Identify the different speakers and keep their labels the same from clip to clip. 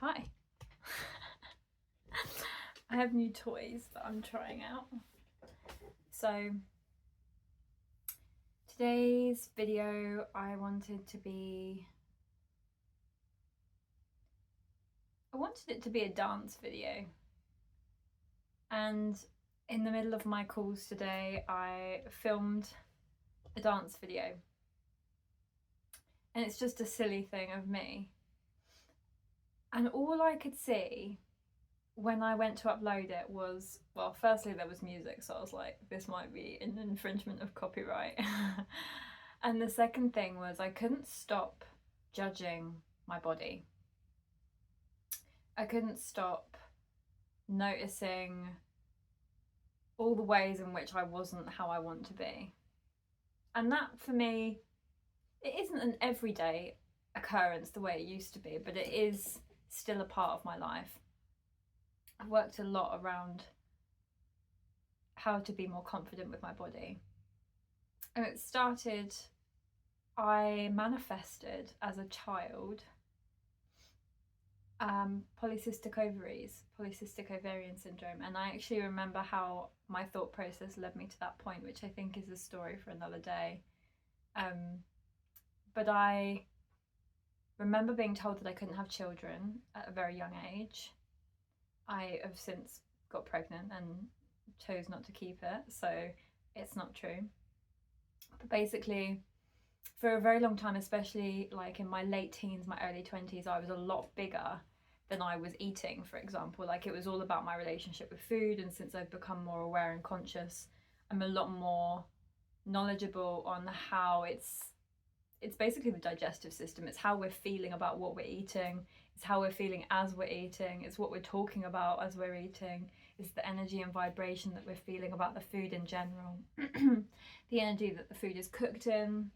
Speaker 1: Hi. I have new toys that I'm trying out. So today's video I wanted it to be a dance video, and in the middle of my calls today I filmed a dance video, and it's just a silly thing of me, and all I could see when I went to upload it was, well, firstly there was music, so I was like, this might be an infringement of copyright. And the second thing was I couldn't stop judging my body. I couldn't stop noticing all the ways in which I wasn't how I want to be. And that, for me, it isn't an everyday occurrence the way it used to be, but it is still a part of my life. I've worked a lot around how to be more confident with my body. And it started, I manifested as a child polycystic ovaries, polycystic ovarian syndrome, and I actually remember how my thought process led me to that point, which I think is a story for another day. But I remember being told that I couldn't have children at a very young age. I have since got pregnant and chose not to keep it, so it's not true. But basically, for a very long time, especially like in my late teens, my early 20s, I was a lot bigger than I was eating, for example. Like, it was all about my relationship with food, and since I've become more aware and conscious, I'm a lot more knowledgeable on how it's basically the digestive system. It's how we're feeling about what we're eating. It's how we're feeling as we're eating. It's what we're talking about as we're eating. It's the energy and vibration that we're feeling about the food in general. The energy that the food is cooked in.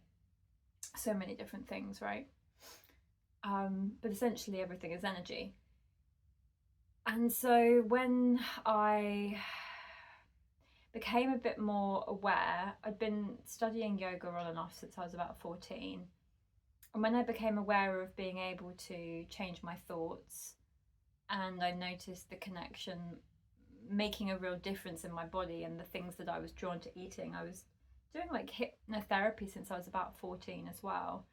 Speaker 1: So many different things, right? But essentially everything is energy. And so when I became a bit more aware, I'd been studying yoga on and off since I was about 14. And when I became aware of being able to change my thoughts, and I noticed the connection making a real difference in my body and the things that I was drawn to eating. I was doing like hypnotherapy since I was about 14 as well,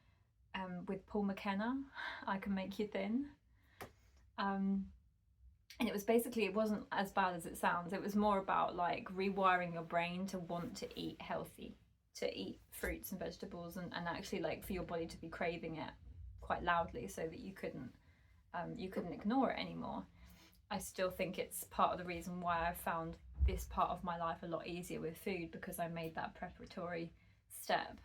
Speaker 1: with Paul McKenna, I Can Make You Thin. And it was basically, it wasn't as bad as it sounds. It was more about like rewiring your brain to want to eat healthy, to eat fruits and vegetables, and actually like for your body to be craving it quite loudly so that you couldn't ignore it anymore. I still think it's part of the reason why I found this part of my life a lot easier with food, because I made that preparatory step.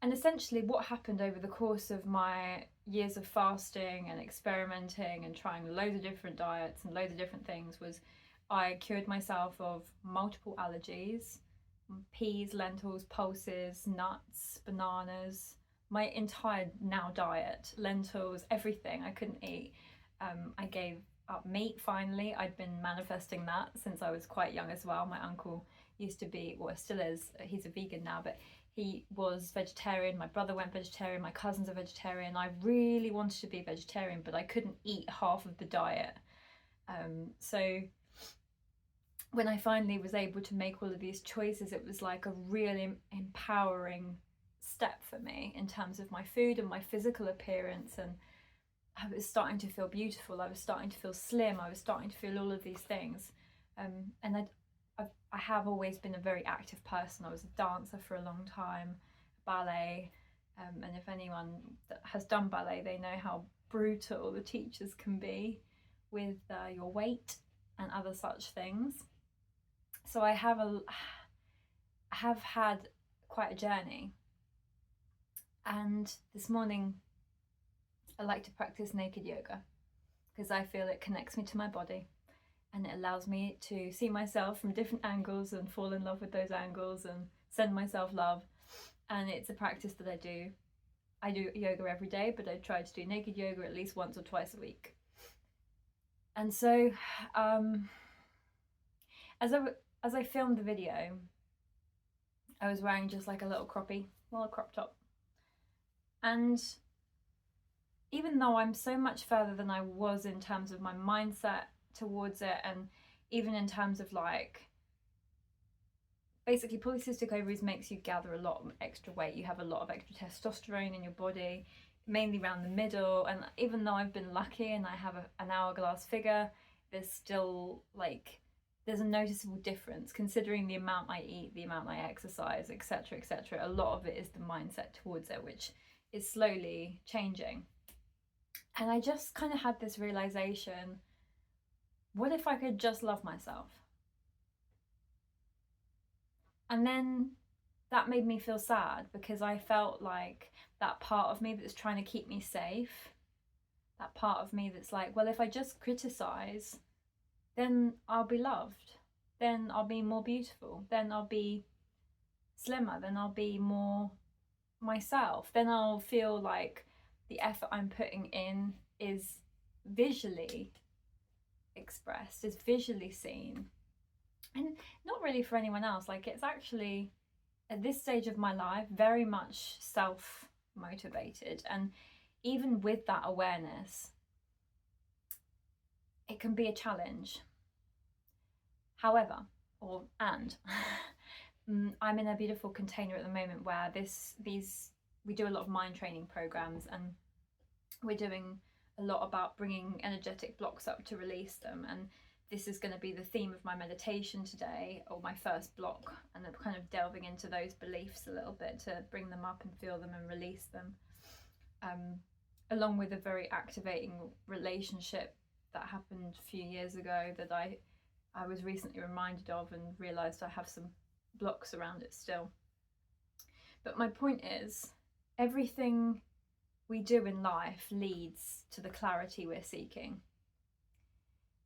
Speaker 1: And essentially what happened over the course of my years of fasting and experimenting and trying loads of different diets and loads of different things was I cured myself of multiple allergies: peas, lentils, pulses, nuts, bananas, my entire now diet, lentils, everything I couldn't eat. I gave up meat finally. I'd been manifesting that since I was quite young as well. My uncle used to be, well, still is, he's a vegan now, but he was vegetarian. My brother went vegetarian, my cousins are vegetarian. I really wanted to be vegetarian, but I couldn't eat half of the diet. So when I finally was able to make all of these choices, it was like a really empowering step for me in terms of my food and my physical appearance, and I was starting to feel beautiful, I was starting to feel slim, I was starting to feel all of these things. And I have always been a very active person. I was a dancer for a long time, ballet, and if anyone that has done ballet, they know how brutal the teachers can be with your weight and other such things. So I have had quite a journey, and this morning I like to practice naked yoga because I feel it connects me to my body and it allows me to see myself from different angles and fall in love with those angles and send myself love. And it's a practice that I do. I do yoga every day, but I try to do naked yoga at least once or twice a week. And so as I filmed the video, I was wearing just like a little croppy, well, a crop top. And even though I'm so much further than I was in terms of my mindset towards it, and even in terms of like, basically polycystic ovaries makes you gather a lot of extra weight. You have a lot of extra testosterone in your body, mainly around the middle. And even though I've been lucky and I have an hourglass figure, there's still like, there's a noticeable difference considering the amount I eat, the amount I exercise, etc., etc. A lot of it is the mindset towards it, which is slowly changing. And I just kind of had this realization, what if I could just love myself? And then that made me feel sad, because I felt like that part of me that's trying to keep me safe, that part of me that's like, well, if I just criticize, then I'll be loved, then I'll be more beautiful, then I'll be slimmer, then I'll be more myself, then I'll feel like the effort I'm putting in is visually expressed, is visually seen. And not really for anyone else, like it's actually, at this stage of my life, very much self-motivated. And even with that awareness, it can be a challenge. However, I'm in a beautiful container at the moment where we do a lot of mind training programs, and we're doing a lot about bringing energetic blocks up to release them. And this is going to be the theme of my meditation today, or my first block, and I'm kind of delving into those beliefs a little bit to bring them up and feel them and release them, along with a very activating relationship that happened a few years ago that I was recently reminded of, and realised I have some blocks around it still. But my point is, everything we do in life leads to the clarity we're seeking.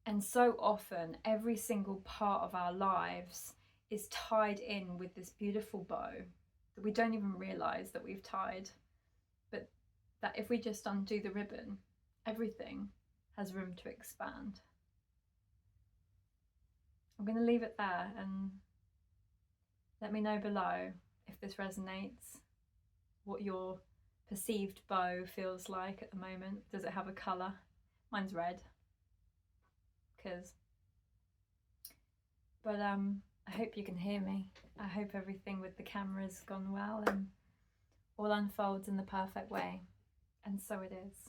Speaker 1: And so often, every single part of our lives is tied in with this beautiful bow that we don't even realise that we've tied. But that if we just undo the ribbon, everything has room to expand. I'm going to leave it there, and let me know below if this resonates, what your perceived bow feels like at the moment. Does it have a colour? Mine's red. But I hope you can hear me. I hope everything with the camera's gone well and all unfolds in the perfect way. And so it is.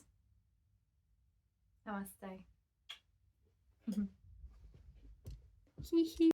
Speaker 1: Namaste. Hee hee.